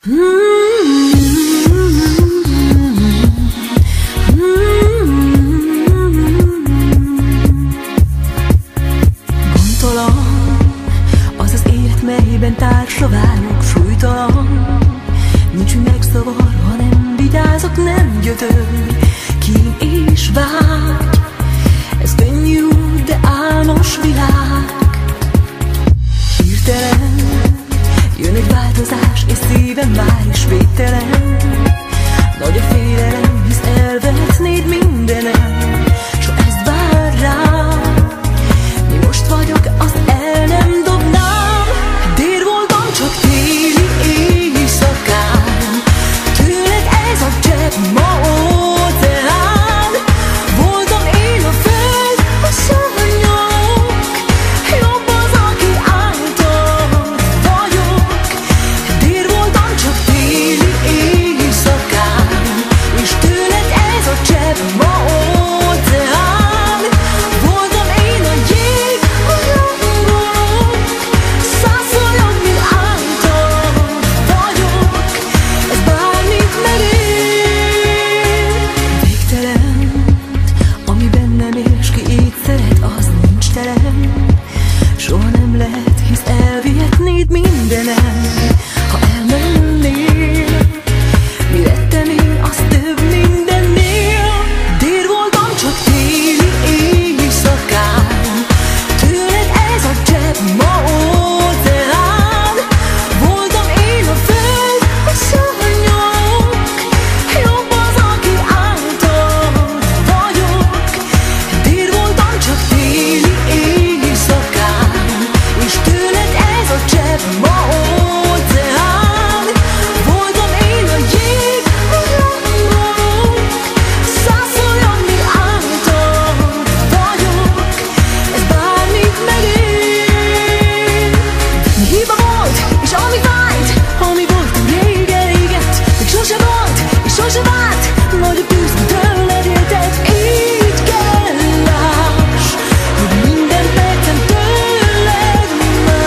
Gondtalan az az élet, melyben társra válok, súlytalan. Nincs, hogy megzavar, ha nem vigyázok, nem gyötör, kín és vágy. Ez könnyű, de álmos világ. Hirtelen jön egy változás, és szívem már is védtelen. Nagy a félelem, hisz elvetnéd mindenem, s ha ez vár rám, mi most vagyok, azt el nem dobnám. Dér voltam csak téli éjszakán, tőled ez a csepp ma óceán. Voltam én a föld, a szarnyok, jobb az, aki által vagyok. Dér voltam csak téli éjszakán, és tőled ez a csepp ma óceán. Voltam én a jég, a rangolók, százszorjobb, mint által vagyok. Ez bármit megér. Végtelen, ami bennem él, s ki így szeret, az nincs telen. Soha nem lehet, hisz elvihetnéd mindenem, ha elmennél. Mi lettem én, az több mindennél. Dér voltam csak téli éjszakán, tőled ez a csepp ma óceán. Voltam én a föld, a szarnyok, jobb az, aki által vagyok. Dér voltam csak téli éjszakán, és tőled ez a csepp ma óceán. Voltam én a jég, a rangolók, százszorjobb, mint által vagyok. Ez bármit megér. Mi hiba volt, és ami fájt, ami voltam régen égett, még sose volt, és sose várt. Nagy a tűz, mint tőled éltet, így kell láss, hogy minden percem tőled más.